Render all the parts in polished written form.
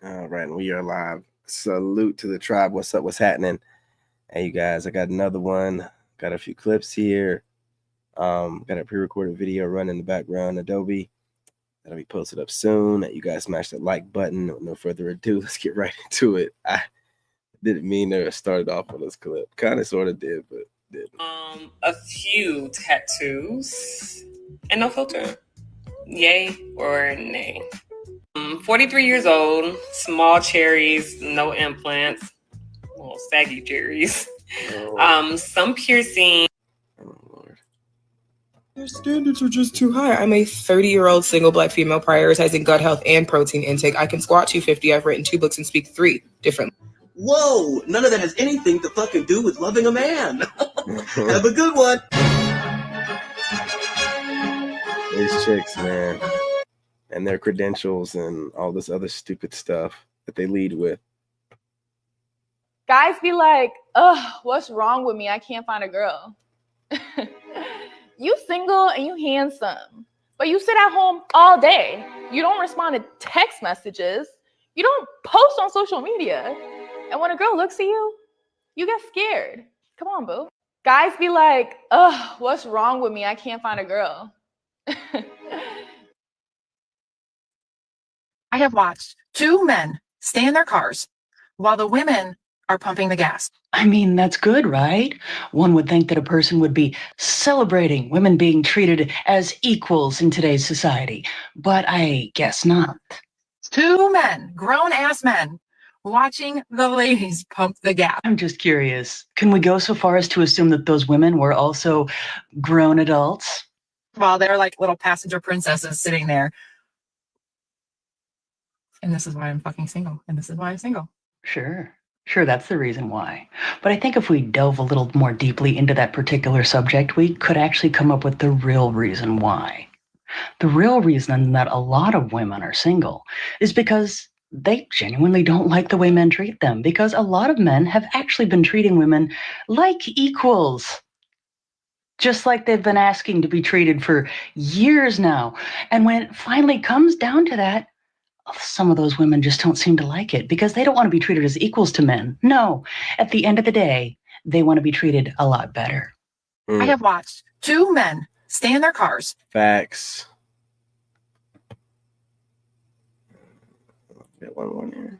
All right, and we are live. Salute to the tribe. What's up? What's happening? Hey, you guys, I got another one. Got a few clips here. Got a pre-recorded video running in the background, Adobe. That'll be posted up soon. You guys smash that like button. No further ado, let's get right into it. I didn't mean to start off on this clip. Kind of, sort of did, but didn't. A few tattoos and no filter. Yay or nay? 43 years old, small cherries, no implants, little saggy cherries. Some piercing. Oh, Lord. Your standards are just too high. I'm a 30-year-old single black female prioritizing gut health and protein intake. I can squat 250. I've written 2 books and speak 3 different. Whoa, none of that has anything to fucking do with loving a man. Have a good one. These chicks, man, and their credentials and all this other stupid stuff that they lead with. Guys be like, ugh, what's wrong with me? I can't find a girl. You single and you handsome, but you sit at home all day. You don't respond to text messages. You don't post on social media. And when a girl looks at you, you get scared. Come on, boo. Guys be like, ugh, what's wrong with me? I can't find a girl. I have watched 2 men stay in their cars while the women are pumping the gas. I mean, that's good, right? One would think that a person would be celebrating women being treated as equals in today's society, but I guess not. 2 men, grown-ass men, watching the ladies pump the gas. I'm just curious, can we go so far as to assume that those women were also grown adults? While they're like little passenger princesses sitting there. And this is why I'm fucking single. And this is why I'm single. Sure, that's the reason why. But I think if we delve a little more deeply into that particular subject, we could actually come up with the real reason why. The real reason that a lot of women are single is because they genuinely don't like the way men treat them, because a lot of men have actually been treating women like equals, just like they've been asking to be treated for years now. And when it finally comes down to that, some of those women just don't seem to like it because they don't want to be treated as equals to men. No, at the end of the day, they want to be treated a lot better. I have watched 2 men stay in their cars. Facts. Got one more here.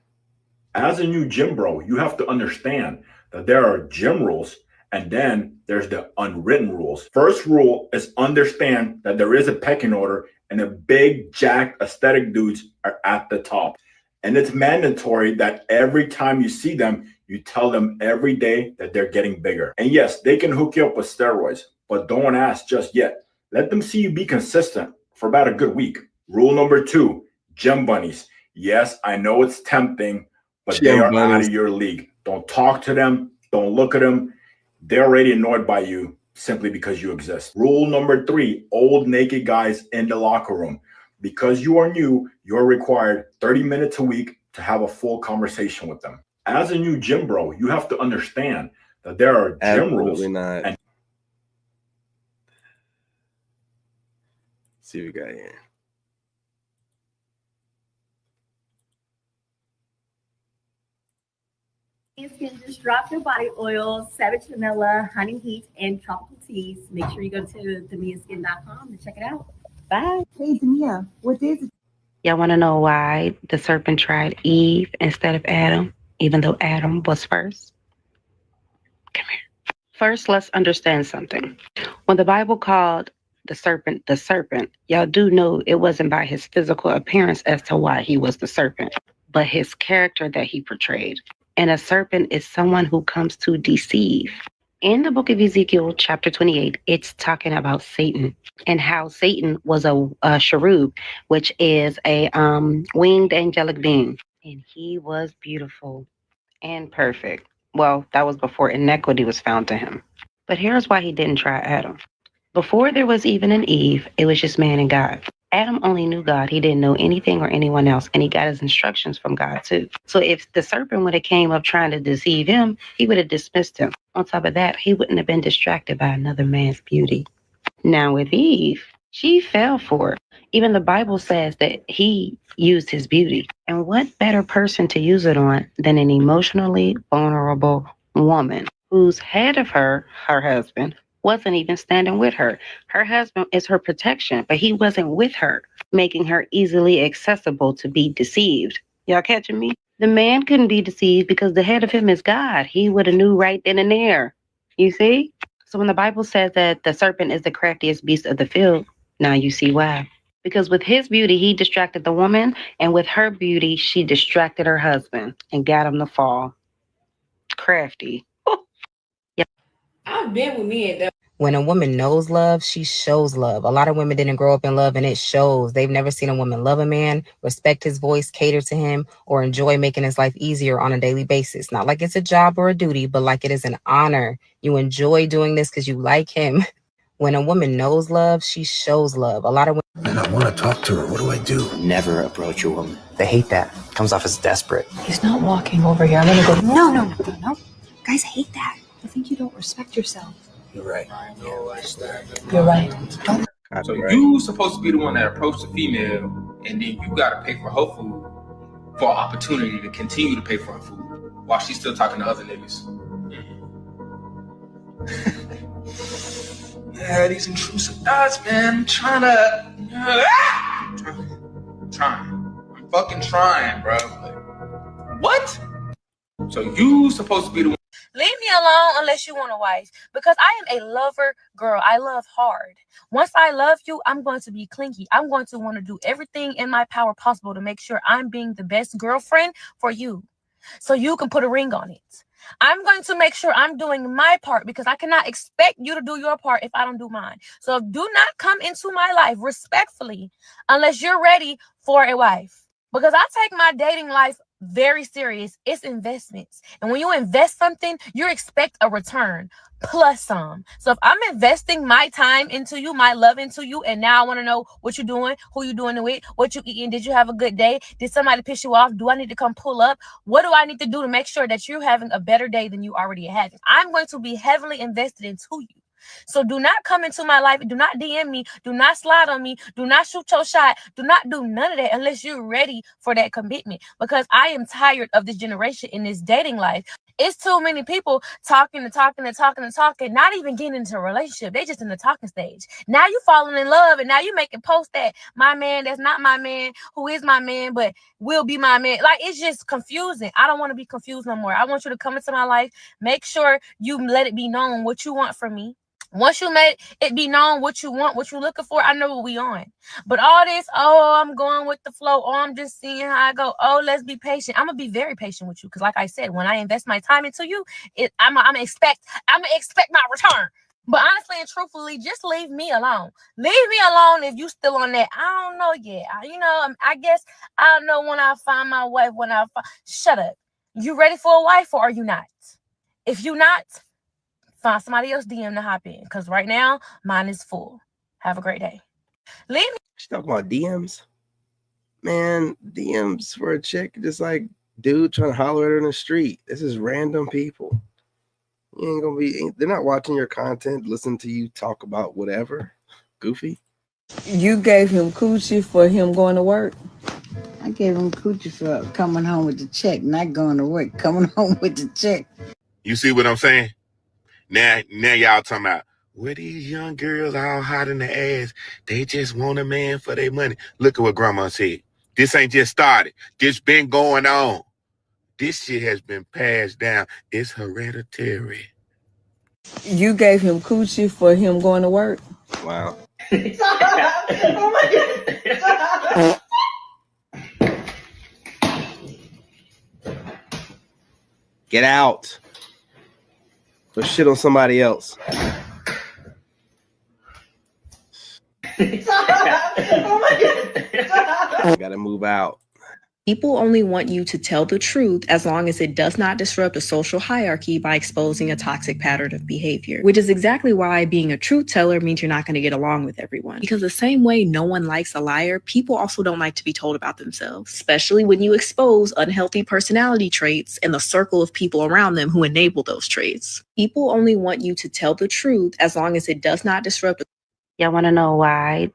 As a new gym bro, you have to understand that there are gym rules and then there's the unwritten rules. First rule is understand that there is a pecking order and the big, jacked, aesthetic dudes are at the top. And it's mandatory that every time you see them, you tell them every day that they're getting bigger. And yes, they can hook you up with steroids, but don't ask just yet. Let them see you be consistent for about a good week. Rule number 2, gym bunnies. Yes, I know it's tempting, but they are out of your league. Don't talk to them. Don't look at them. They're already annoyed by you simply because you exist. Rule number 3, old naked guys in the locker room. Because you are new, you're required 30 minutes a week to have a full conversation with them. As a new gym bro, you have to understand that there are gym rules. Not. And see what we got here. Skin, just drop your body oil, savage vanilla, honey heat, and tropical teas. Make sure you go to demiaskin.com to check it out. Bye. Hey, Demia, what is it? Y'all want to know why the serpent tried Eve instead of Adam, even though Adam was first? Come here. First, let's understand something. When the Bible called the serpent, y'all do know it wasn't by his physical appearance as to why he was the serpent, but his character that he portrayed. And a serpent is someone who comes to deceive. In the book of Ezekiel, chapter 28, it's talking about Satan and how Satan was a cherub, which is a winged angelic being. And he was beautiful and perfect. Well, that was before inequity was found to him. But here's why he didn't try Adam. Before there was even an Eve, it was just man and God. Adam only knew God. He didn't know anything or anyone else. And he got his instructions from God too. So if the serpent would have came up trying to deceive him, he would have dismissed him. On top of that, he wouldn't have been distracted by another man's beauty. Now with Eve, She fell for it. Even the Bible says that he used his beauty. And what better person to use it on than an emotionally vulnerable woman who's head of her husband, wasn't even standing with her. Her husband is her protection, but he wasn't with her, making her easily accessible to be deceived. Y'all catching me? The man couldn't be deceived because the head of him is God. He would have knew right then and there. You see? So when the Bible says that the serpent is the craftiest beast of the field, now you see why. Because with his beauty, he distracted the woman, and with her beauty, she distracted her husband and got him to fall. Crafty. Yep. I've been with me at that. When a woman knows love, she shows love. A lot of women didn't grow up in love, and it shows. They've never seen a woman love a man, respect his voice, cater to him, or enjoy making his life easier on a daily basis. Not like it's a job or a duty, but like it is an honor. You enjoy doing this because you like him. When a woman knows love, she shows love. A lot of women. Man, I want to talk to her. What do I do? Never approach a woman. They hate that. Comes off as desperate. He's not walking over here. I'm gonna go. No. Guys hate that. I think you don't respect yourself. You're right. You're right. Don't. So you supposed to be the one that approached the female, and then you gotta pay for her food for an opportunity to continue to pay for her food while she's still talking to other niggas. Yeah, these intrusive thoughts, man. I'm trying. I'm fucking trying, bro. Like, what? So you supposed to be the one. Leave me alone unless you want a wife, because I am a lover girl. I love hard. Once I love you, I'm going to be clingy. I'm going to want to do everything in my power possible to make sure I'm being the best girlfriend for you, so you can put a ring on it. I'm going to make sure I'm doing my part, because I cannot expect you to do your part if I don't do mine. So do not come into my life respectfully unless you're ready for a wife, because I take my dating life very serious. It's investments. And when you invest something, you expect a return plus some. So if I'm investing my time into you, my love into you, and now I want to know what you're doing, who you're doing it with, what you eating, did you have a good day? Did somebody piss you off? Do I need to come pull up? What do I need to do to make sure that you're having a better day than you already are having? I'm going to be heavily invested into you. So do not come into my life. Do not DM me. Do not slide on me. Do not shoot your shot. Do not do none of that unless you're ready for that commitment, because I am tired of this generation in this dating life. It's too many people talking, not even getting into a relationship. They just in the talking stage. Now you falling in love, and now you making posts that my man, that's not my man, who is my man, but will be my man. Like, it's just confusing. I don't want to be confused no more. I want you to come into my life. Make sure you let it be known what you want from me. Once you made it be known what you want, what you're looking for, I know what we on. But all this, oh, I'm going with the flow. Oh, I'm just seeing how I go. Oh, let's be patient. I'm gonna be very patient with you, because, like I said, when I invest my time into you, I'm gonna expect my return. But honestly and truthfully, just leave me alone. Leave me alone if you still on that. I don't know yet. I guess I don't know when I find my wife. Shut up. You ready for a wife, or are you not? If you not, find somebody else DM to hop in, because right now mine is full. Have a great day. Leave me. She talking about DMs. Man, DMs for a chick, just like dude trying to holler at her in the street. This is random people. You ain't gonna be. They're not watching your content, listening to you talk about whatever. Goofy. You gave him coochie for him going to work? I gave him coochie for coming home with the check, not going to work, coming home with the check. You see what I'm saying? Now y'all talking about, where these young girls all hot in the ass, they just want a man for their money. Look at what grandma said. This ain't just started. This been going on. This shit has been passed down. It's hereditary. You gave him coochie for him going to work? Wow. Oh my God. Get out. Or shit on somebody else. Oh my God. Gotta move out. People only want you to tell the truth as long as it does not disrupt a social hierarchy by exposing a toxic pattern of behavior, which is exactly why being a truth teller means you're not going to get along with everyone. Because the same way no one likes a liar, people also don't like to be told about themselves, especially when you expose unhealthy personality traits and the circle of people around them who enable those traits. People only want you to tell the truth as long as it does not disrupt. Y'all want to know why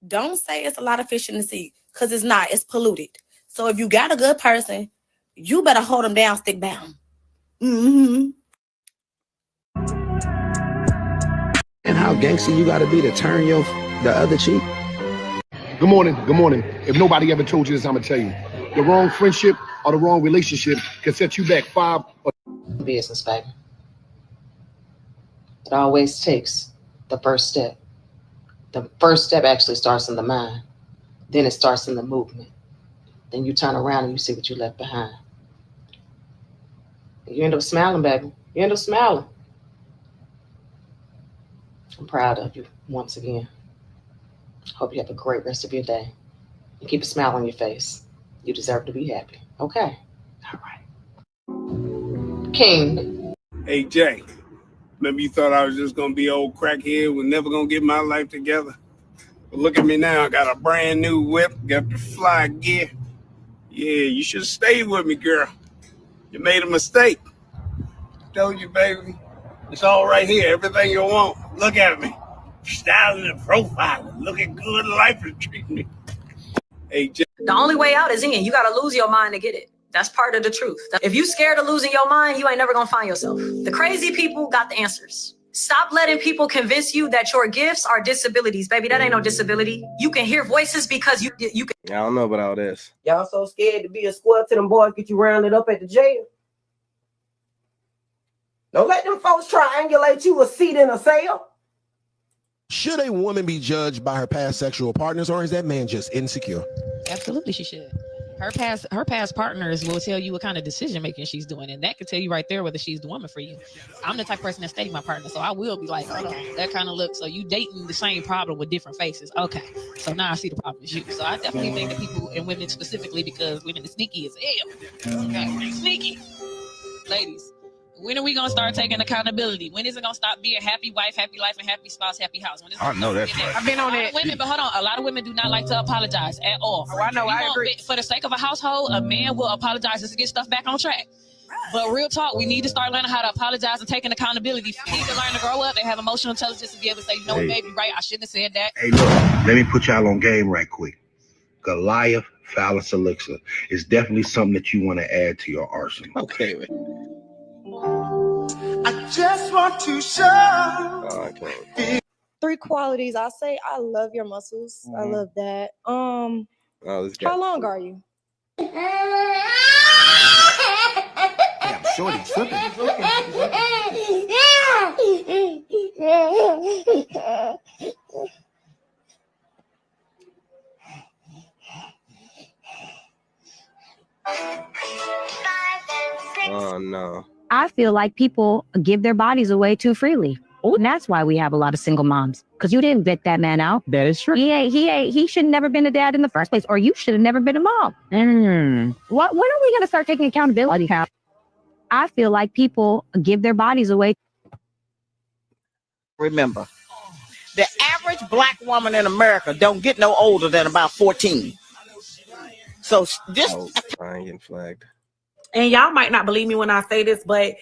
Don't say it's a lot of fish in the sea, because it's not. It's polluted. So if you got a good person, you better hold them down, stick bound. Mm-hmm. And how gangster you gotta be to turn the other cheek? Good morning. Good morning. If nobody ever told you this, I'm gonna tell you. The wrong friendship or the wrong relationship can set you back 5 or Business, baby. It always takes the first step. The first step actually starts in the mind. Then it starts in the movement. Then you turn around and you see what you left behind. You end up smiling, baby. You end up smiling. I'm proud of you once again. Hope you have a great rest of your day. And keep a smile on your face. You deserve to be happy. Okay. All right. King. Hey, Jay. Remember you thought I was just going to be old crackhead, was never going to get my life together? But look at me now. I got a brand new whip, got the fly gear. Yeah, you should have stayed with me, girl. You made a mistake. Told you, baby. It's all right here. Everything you want. Look at me. Styling and profiling. Looking good. Life is treating me. Hey, Jay. The only way out is in. You got to lose your mind to get it. That's part of the truth. If you scared of losing your mind, you ain't never going to find yourself. The crazy people got the answers. Stop letting people convince you that your gifts are disabilities. Baby, that ain't no disability. You can hear voices because you can. I don't know about all this. Y'all so scared to be a square to them boys get you rounded up at the jail. Don't let them folks triangulate you a seat in a cell. Should a woman be judged by her past sexual partners, or is that man just insecure? Absolutely, she should. Her past partners will tell you what kind of decision making she's doing, and that could tell you right there whether she's the woman for you. I'm the type of person that's dating my partner, so I will be like, hold on, that kind of look. So you dating the same problem with different faces. Okay, so now I see the problem is you. So I definitely think that people, and women specifically, because women are sneaky as hell. Okay, they're sneaky. Ladies, when are we gonna start taking accountability? When is it gonna stop being happy wife, happy life, and happy spouse, happy house? When is I know that's right. I've been on it. Women, but hold on. A lot of women do not like to apologize at all. Oh, I know. I agree. For the sake of a household, a man will apologize just to get stuff back on track. But real talk, we need to start learning how to apologize and taking accountability. We need to learn to grow up and have emotional intelligence to be able to say, you know what, baby, right? I shouldn't have said that. Hey, look, let me put y'all on game right quick. Goliath Phallus Elixir is definitely something that you want to add to your arsenal. Okay. I just want to show. Okay. 3 qualities. I say I love your muscles. I love that. This guy. How long are you? Damn, shorty tripping. Oh no. I feel like people give their bodies away too freely. And that's why we have a lot of single moms. Because you didn't vet that man out. That is true. He should have never been a dad in the first place. Or you should have never been a mom. When are we going to start taking accountability? I feel like people give their bodies away. Remember, the average black woman in America don't get no older than about 14. So just I'm getting flagged. And y'all might not believe me when I say this, but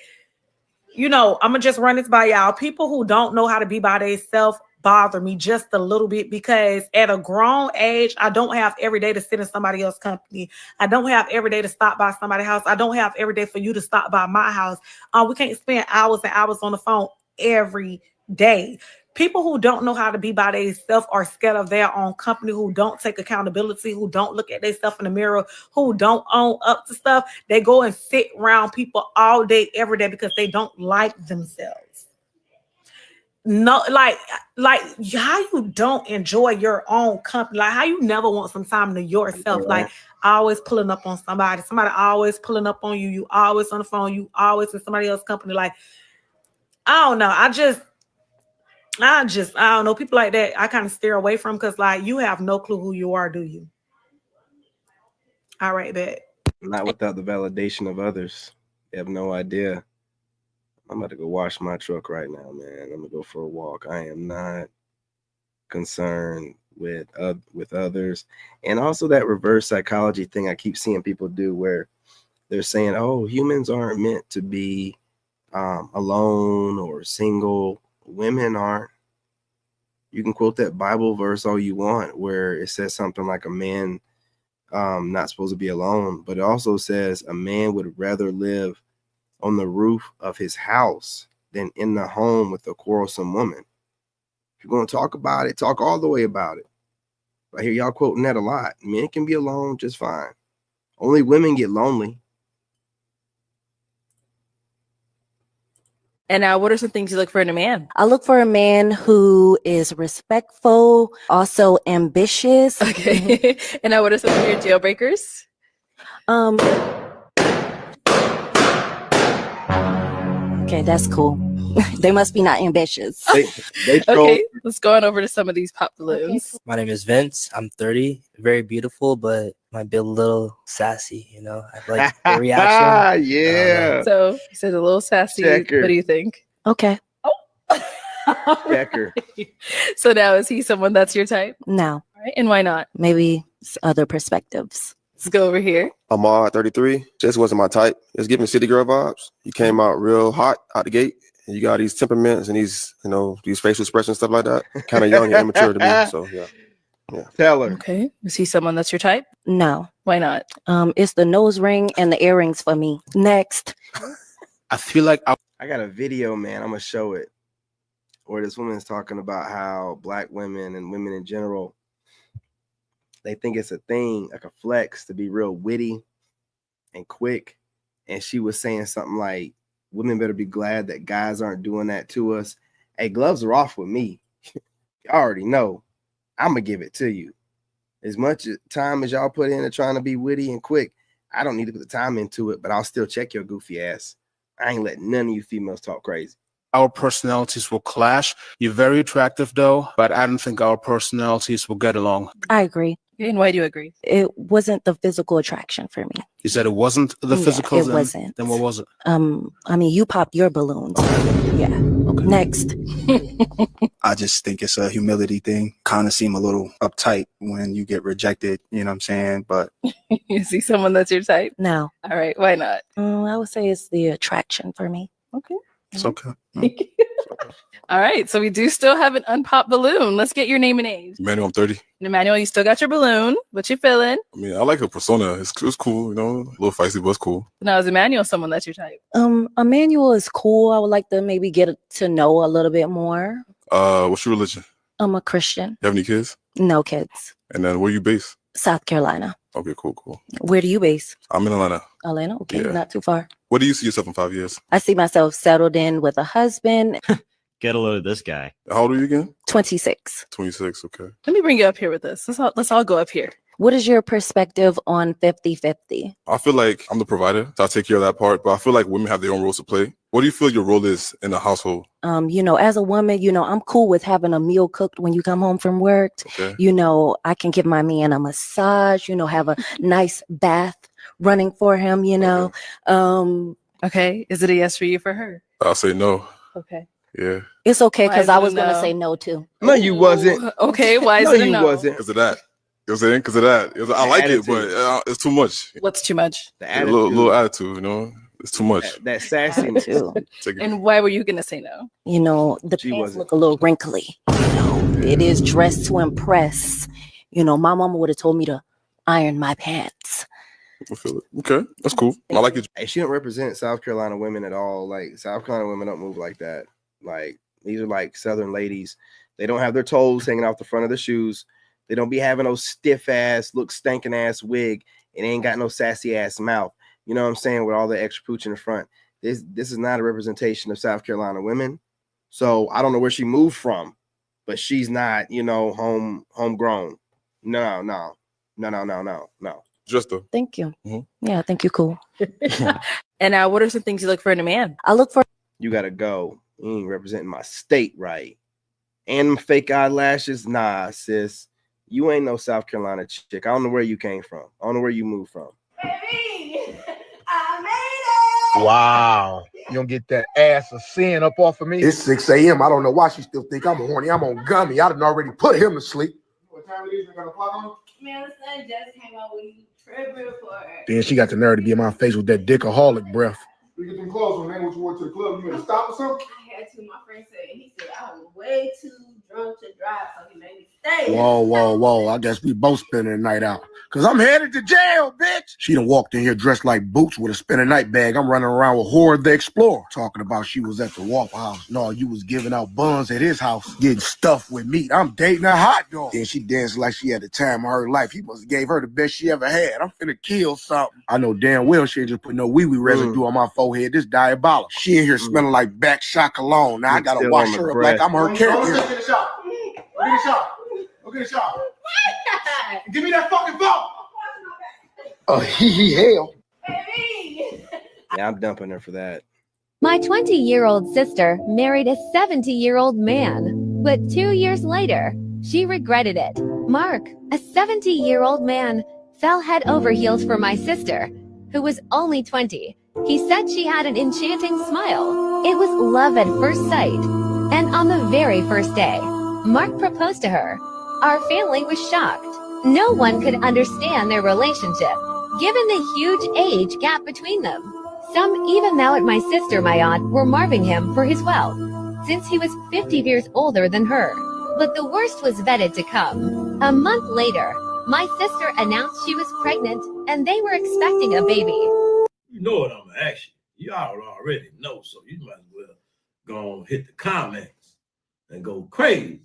I'm gonna just run this by y'all. People who don't know how to be by themselves bother me just a little bit, because at a grown age, I don't have every day to sit in somebody else's company. I don't have every day to stop by somebody's house. I don't have every day for you to stop by my house. We can't spend hours and hours on the phone every day. People who don't know how to be by themselves are scared of their own company, who don't take accountability, who don't look at themselves in the mirror, who don't own up to stuff. They go and sit around people all day, every day, because they don't like themselves. No, like how you don't enjoy your own company, like how you never want some time to yourself, like always pulling up on somebody always pulling up on you, you always on the phone, you always in somebody else's company. Like, I don't know. I don't know. People like that, I kind of steer away from, because like you have no clue who you are, do you? All right, bet. Not without the validation of others. You have no idea. I'm about to go wash my truck right now, man. I'm gonna go for a walk. I am not concerned with others. And also that reverse psychology thing I keep seeing people do, where they're saying, oh, humans aren't meant to be alone or single. Women aren't. You can quote that Bible verse all you want where it says something like a man not supposed to be alone, but it also says a man would rather live on the roof of his house than in the home with a quarrelsome woman. If you're going to talk about it, talk all the way about it. I hear y'all quoting that a lot. Men can be alone just fine. Only women get lonely. And now, what are some things you look for in a man? I look for a man who is respectful, also ambitious. Okay. And now, what are some of your deal breakers? Okay, that's cool. They must be not ambitious. They Okay, let's go on over to some of these pop balloons. My name is Vince. I'm 30. Very beautiful, but might be a little sassy, you know. I like the reaction. Yeah. So you said a little sassy. Checker. What do you think? Okay. Checker. So now, is he someone that's your type? No. All right, and why not? Maybe other perspectives. Let's go over here. Ahmad, 33. Just wasn't my type. It's giving city girl vibes. He came out real hot out the gate. And you got these temperaments and these, you know, these facial expressions, stuff like that. Kind of young and immature to me. So yeah. Tell her. Okay. Is he someone that's your type? No. Why not? It's the nose ring and the earrings for me. Next. I feel like I got a video, man. I'm gonna show it. Where this woman is talking about how black women and women in general, they think it's a thing, like a flex, to be real witty and quick. And she was saying something like, women better be glad that guys aren't doing that to us. Hey, gloves are off with me. You already know. I'm going to give it to you. As much time as y'all put into trying to be witty and quick, I don't need to put the time into it, but I'll still check your goofy ass. I ain't letting none of you females talk crazy. Our personalities will clash. You're very attractive, though, but I don't think our personalities will get along. I agree. And why do you agree? It wasn't the physical attraction for me. You said it wasn't the physical? It wasn't. Then what was it? I mean, you popped your balloons. Yeah. Okay. Next. I just think it's a humility thing. Kind of seem a little uptight when you get rejected, you know what I'm saying? But is he someone that's your type? No. All right. Why not? I would say it's the attraction for me. Okay. It's okay. All right. So we do still have an unpopped balloon. Let's get your name and age. Emmanuel, I'm 30. Emmanuel, you still got your balloon. What you feeling? I mean, I like her persona. It's cool, you know, a little feisty, but it's cool. Now, is Emmanuel someone that's your type? Emmanuel is cool. I would like to maybe get to know a little bit more. What's your religion? I'm a Christian. You have any kids? No kids. And then where you based? South Carolina. Okay, cool. Where do you base? I'm in Atlanta. Atlanta? Okay, Yeah. not too far. Where do you see yourself in 5 years? I see myself settled in with a husband. Get a load of this guy. How old are you again? 26. 26, okay. Let me bring you up here with us. Let's all go up here. What is your perspective on 50-50? I feel like I'm the provider, so I take care of that part, but I feel like women have their own roles to play. What do you feel your role is in the household? As a woman, I'm cool with having a meal cooked when you come home from work. Okay. I can give my man a massage, have a nice bath running for him, Okay. Is it a yes for you for her? I'll say no. Okay. Yeah. It's okay, Why because is I it a was going to no? say no too. No, you wasn't. Okay. Why is No, it a you no? wasn't. Because of that. You know what I'm saying? Because of that. I like it, but it's too much. What's too much? A little attitude, It's too much. That sassiness. Take it. And why were you going to say no? The pants look a little wrinkly. It is dressed to impress. My mama would have told me to iron my pants. I feel it. Okay, that's cool. I like it. Hey, she don't represent South Carolina women at all. Like, South Carolina women don't move like that. Like, these are like Southern ladies. They don't have their toes hanging off the front of the shoes. They don't be having no stiff ass, look stinking ass wig, and they ain't got no sassy ass mouth. You know what I'm saying? With all the extra pooch in the front. This is not a representation of South Carolina women. So I don't know where she moved from, but she's not, homegrown. No. Just a. Thank you. Mm-hmm. Yeah, I think you're cool. And now, what are some things you look for in a man? I look for. You gotta go. You ain't representing my state right. And fake eyelashes. Nah, sis. You ain't no South Carolina chick. I don't know where you came from. I don't know where you moved from. Wow. You don't get that ass of sin up off of me? It's 6 a.m. I don't know why she still think I'm horny. I'm on gummy. I done already put him to sleep. What time it is? You got a clock on? Man, the sun just came out when you tripping for it. Then she got the nerve to be in my face with that dickaholic breath. You get them clothes on, man. What you went to the club? You had to stop or something? I had to. My friend said, I was way too drunk. drunk to drive, so he made me stay. Whoa, whoa, whoa. I guess we both spending the night out. Cause I'm headed to jail, bitch. She done walked in here dressed like Boots with a spend a night bag. I'm running around with Horde the Explorer. Talking about she was at the Waffle House. No, you was giving out buns at his house, getting stuffed with meat. I'm dating a hot dog. Then she danced like she had the time of her life. He must have gave her the best she ever had. I'm finna kill something. I know damn well she ain't just put no wee-wee residue on my forehead. This diabolical. She in here smelling like back shot cologne. Now I gotta Still wash on the her up breath. like I'm her caretaker. Go get a shot. Go get a shot. Go get a shot. Give me that fucking phone. Hell. Yeah, I'm dumping her for that. My 20-year-old sister married a 70-year-old man, but 2 years later, she regretted it. Mark, a 70-year-old man, fell head over heels for my sister, who was only 20. He said she had an enchanting smile. It was love at first sight. And on the very first day, Mark proposed to her. Our family was shocked. No one could understand their relationship, given the huge age gap between them. Some even thought my sister, my aunt, were marrying him for his wealth, since he was 50 years older than her. But the worst was vetted to come. A month later, my sister announced she was pregnant, and they were expecting a baby. You know what I'm gonna ask you. Y'all already know, so you might as well go on hit the comments and go crazy.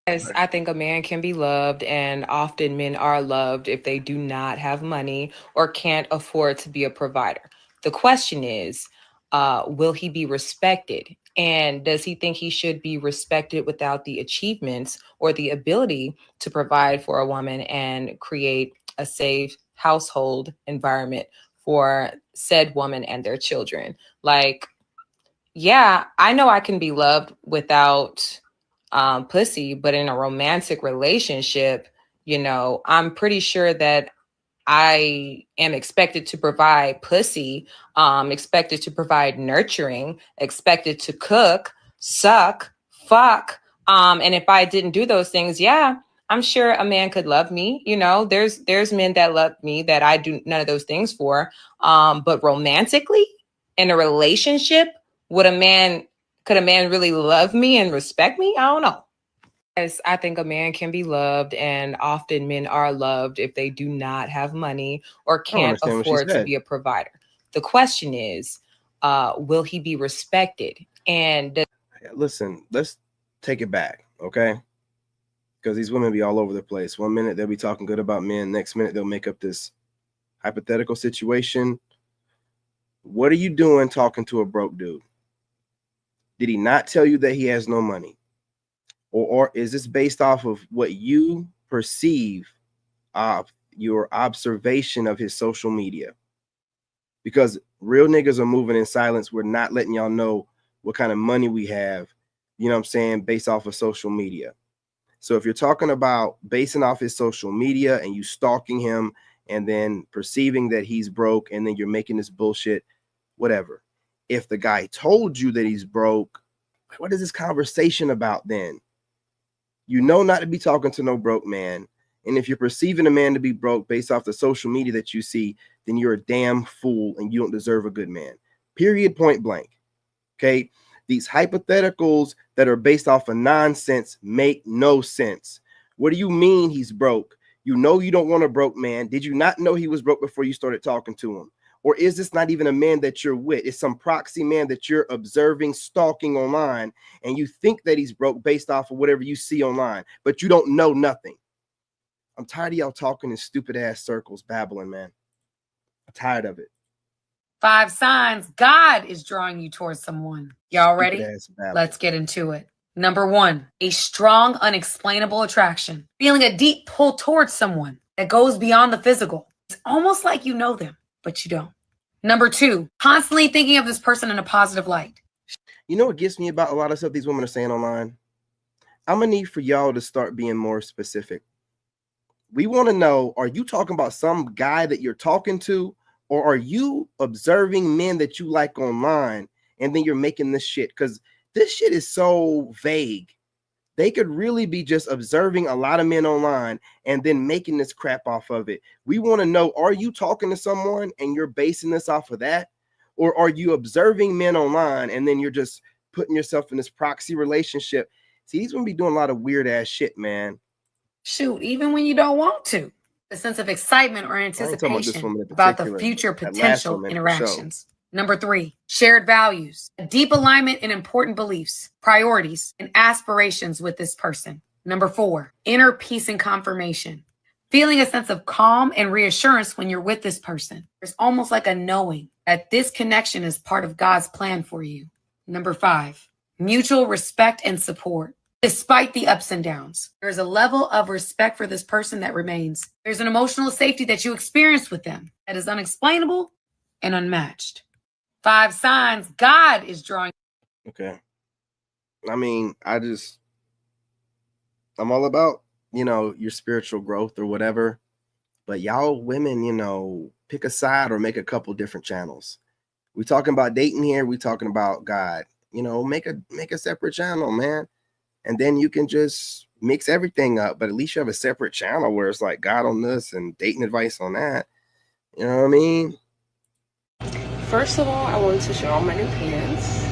Yes, I think a man can be loved, and often men are loved if they do not have money or can't afford to be a provider. The question is, will he be respected? And does he think he should be respected without the achievements or the ability to provide for a woman and create a safe household environment for said woman and their children? Like, yeah, I know I can be loved without pussy, but in a romantic relationship, you know, I'm pretty sure that I am expected to provide pussy, expected to provide nurturing, expected to cook, suck, fuck. And if I didn't do those things, yeah, I'm sure a man could love me. You know, there's men that love me that I do none of those things for. But romantically, in a relationship, could a man really love me and respect me? I don't know. Yes, I think a man can be loved, and often men are loved if they do not have money or I don't can't understand what she afford to said. be a provider. The question is, will he be respected? And Listen, let's take it back, okay? Because these women be all over the place. One minute they'll be talking good about men. Next minute they'll make up this hypothetical situation. What are you doing talking to a broke dude? Did he not tell you that he has no money? Or is this based off of what you perceive of your observation of his social media? Because real niggas are moving in silence. We're not letting y'all know what kind of money we have, you know what I'm saying, based off of social media. So if you're talking about basing off his social media and you stalking him and then perceiving that he's broke and then you're making this bullshit, whatever. If the guy told you that he's broke, what is this conversation about then? You know not to be talking to no broke man. And if you're perceiving a man to be broke based off the social media that you see, then you're a damn fool and you don't deserve a good man. Period, point blank. Okay? These hypotheticals that are based off of nonsense make no sense. What do you mean he's broke? You know you don't want a broke man. Did you not know he was broke before you started talking to him? Or is this not even a man that you're with? It's some proxy man that you're observing, stalking online, and you think that he's broke based off of whatever you see online, but you don't know nothing. I'm tired of y'all talking in stupid ass circles, babbling, man. I'm tired of it. 5 signs God is drawing you towards someone. Y'all ready? Stupid-ass babble. Let's get into it. Number 1, a strong, unexplainable attraction. Feeling a deep pull towards someone that goes beyond the physical. It's almost like you know them, but you don't. Number 2, constantly thinking of this person in a positive light. You know what gets me about a lot of stuff these women are saying online? I'm going to need for y'all to start being more specific. We want to know, are you talking about some guy that you're talking to, or are you observing men that you like online and then you're making this shit? Because this shit is so vague. They could really be just observing a lot of men online and then making this crap off of it. We want to know, are you talking to someone and you're basing this off of that? Or are you observing men online and then you're just putting yourself in this proxy relationship? See, he's going to be doing a lot of weird ass shit, man. Shoot, even when you don't want to. A sense of excitement or anticipation about the future potential interactions. Number 3, shared values, a deep alignment in important beliefs, priorities, and aspirations with this person. Number 4, inner peace and confirmation, feeling a sense of calm and reassurance when you're with this person. There's almost like a knowing that this connection is part of God's plan for you. Number 5, mutual respect and support. Despite the ups and downs, there's a level of respect for this person that remains. There's an emotional safety that you experience with them that is unexplainable and unmatched. 5 signs God is drawing. Okay. I mean, I'm all about, your spiritual growth or whatever. But y'all women, pick a side or make a couple different channels. We talking about dating here. We talking about God. Make a separate channel, man. And then you can just mix everything up. But at least you have a separate channel where it's like God on this and dating advice on that. You know what I mean? First of all, I wanted to show all my new pants.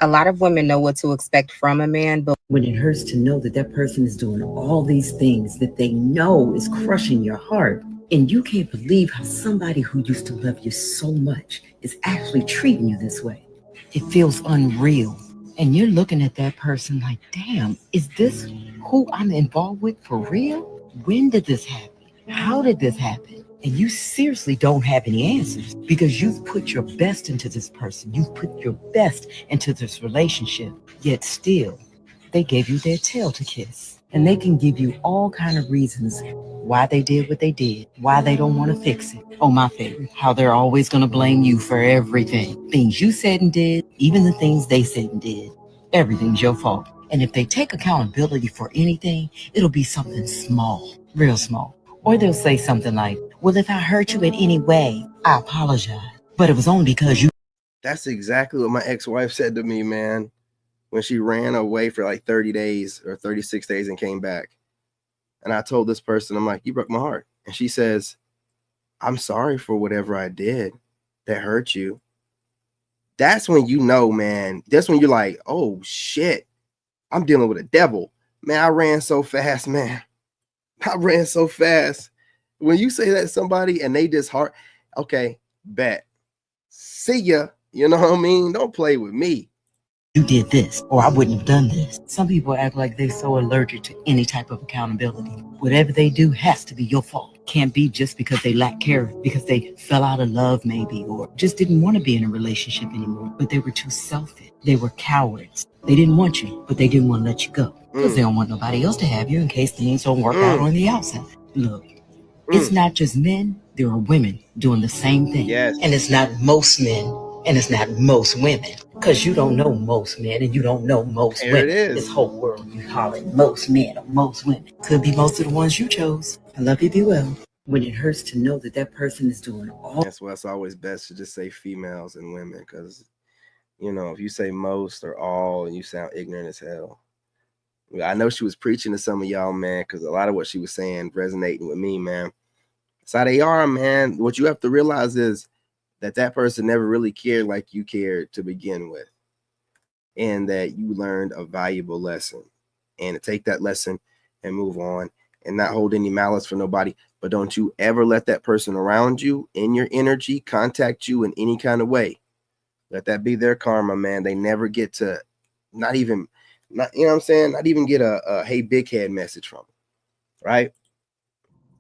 A lot of women know what to expect from a man, but when it hurts to know that that person is doing all these things that they know is crushing your heart, and you can't believe how somebody who used to love you so much is actually treating you this way. It feels unreal. And you're looking at that person like, damn, is this who I'm involved with for real? When did this happen? How did this happen? And you seriously don't have any answers because you've put your best into this person. You've put your best into this relationship. Yet still, they gave you their tail to kiss. And they can give you all kind of reasons why they did what they did, why they don't want to fix it. Oh, my favorite, how they're always going to blame you for everything. Things you said and did, even the things they said and did. Everything's your fault. And if they take accountability for anything, it'll be something small, real small. Or they'll say something like, well, if I hurt you in any way, I apologize. But it was only because you. That's exactly what my ex-wife said to me, man, when she ran away for like 30 days or 36 days and came back. And I told this person, I'm like, you broke my heart. And she says, I'm sorry for whatever I did that hurt you. That's when you know, man. That's when you're like, oh, shit, I'm dealing with a devil. Man, I ran so fast, man. I ran so fast. When you say that to somebody and they just heart, okay, bet. See ya. You know what I mean? Don't play with me. You did this, or I wouldn't have done this. Some people act like they're so allergic to any type of accountability. Whatever they do has to be your fault. Can't be just because they lack character, because they fell out of love maybe, or just didn't want to be in a relationship anymore, but they were too selfish. They were cowards. They didn't want you, but they didn't want to let you go because they don't want nobody else to have you in case things don't work out on the outside. Look, it's not just men. There are women doing the same thing. Yes. And it's not most men, and it's not most women. Because you don't know most men and you don't know most There women. it is. This whole world, you call it most men or most women. Could be most of the ones you chose. I love you, be well. When it hurts to know that that person is doing all. That's why it's always best to just say females and women, because, if you say most or all, you sound ignorant as hell. I know she was preaching to some of y'all, man, because a lot of what she was saying resonating with me, man. That's how they are, man. What you have to realize is that person never really cared like you cared to begin with, and that you learned a valuable lesson, and to take that lesson and move on and not hold any malice for nobody. But don't you ever let that person around you in your energy contact you in any kind of way. Let that be their karma, man. They never get to not even get a hey big head message from them, right?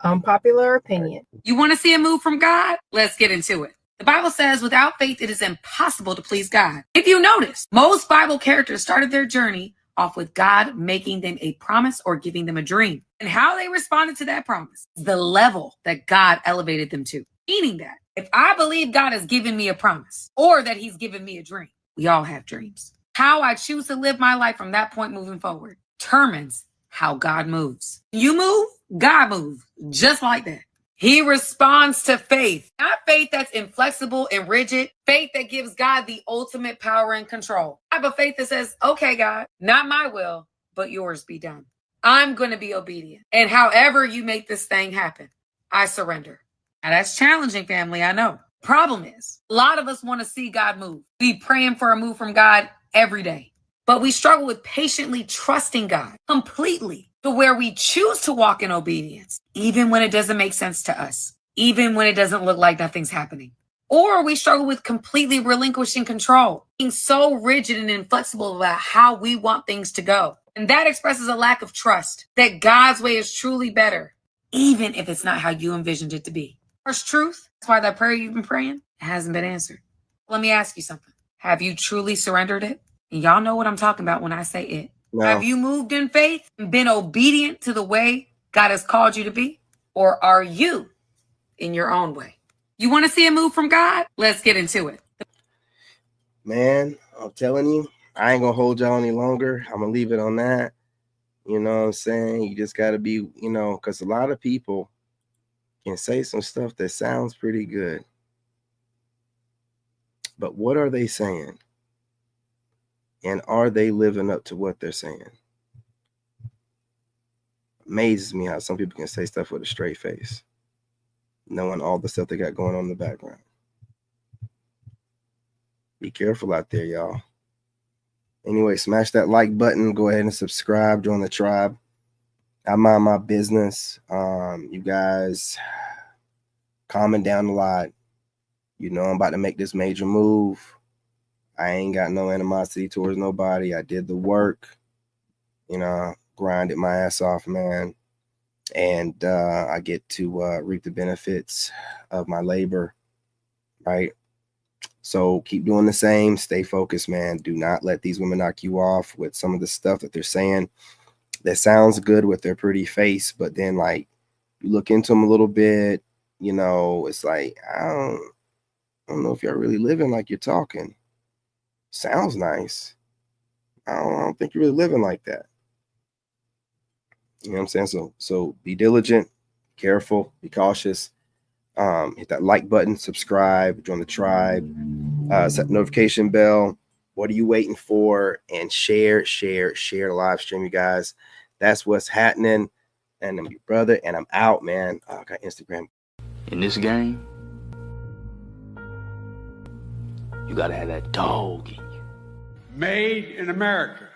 Unpopular opinion. You want to see a move from God? Let's get into it. The Bible says without faith, it is impossible to please God. If you notice, most Bible characters started their journey off with God making them a promise or giving them a dream. And how they responded to that promise, the level that God elevated them to. Meaning that if I believe God has given me a promise or that he's given me a dream, we all have dreams. How I choose to live my life from that point moving forward determines how God moves. You move, God moves, just like that. He responds to faith, not faith that's inflexible and rigid, faith that gives God the ultimate power and control. I have a faith that says, okay, God, not my will, but yours be done. I'm going to be obedient. And however you make this thing happen, I surrender. Now that's challenging, family, I know. Problem is, a lot of us want to see God move. We praying for a move from God every day. But we struggle with patiently trusting God completely to where we choose to walk in obedience, even when it doesn't make sense to us, even when it doesn't look like nothing's happening. Or we struggle with completely relinquishing control, being so rigid and inflexible about how we want things to go. And that expresses a lack of trust that God's way is truly better, even if it's not how you envisioned it to be. First truth, that's why that prayer you've been praying hasn't been answered. Let me ask you something. Have you truly surrendered it? And y'all know what I'm talking about when I say it. No. Have you moved in faith and been obedient to the way God has called you to be? Or are you in your own way? You want to see a move from God? Let's get into it. Man, I'm telling you, I ain't gonna hold y'all any longer. I'm gonna leave it on that. You know what I'm saying? You just gotta be, because a lot of people can say some stuff that sounds pretty good. But what are they saying? And are they living up to what they're saying? Amazes me how some people can say stuff with a straight face, knowing all the stuff they got going on in the background. Be careful out there, y'all. Anyway, smash that like button. Go ahead and subscribe. Join the tribe. I mind my business. You guys calming down a lot. I'm about to make this major move. I ain't got no animosity towards nobody. I did the work, grinded my ass off, man. And I get to reap the benefits of my labor, right? So keep doing the same. Stay focused, man. Do not let these women knock you off with some of the stuff that they're saying that sounds good with their pretty face. But then, like, you look into them a little bit, it's like, I don't know if you're really living like you're talking. Sounds nice. I don't think you're really living like that. You know what I'm saying? So be diligent, careful, be cautious. Hit that like button, subscribe, join the tribe, set the notification bell. What are you waiting for? And share the live stream, you guys. That's what's happening. And I'm your brother, and I'm out, man. I got Instagram. In this game, you gotta have that dog in you. Made in America.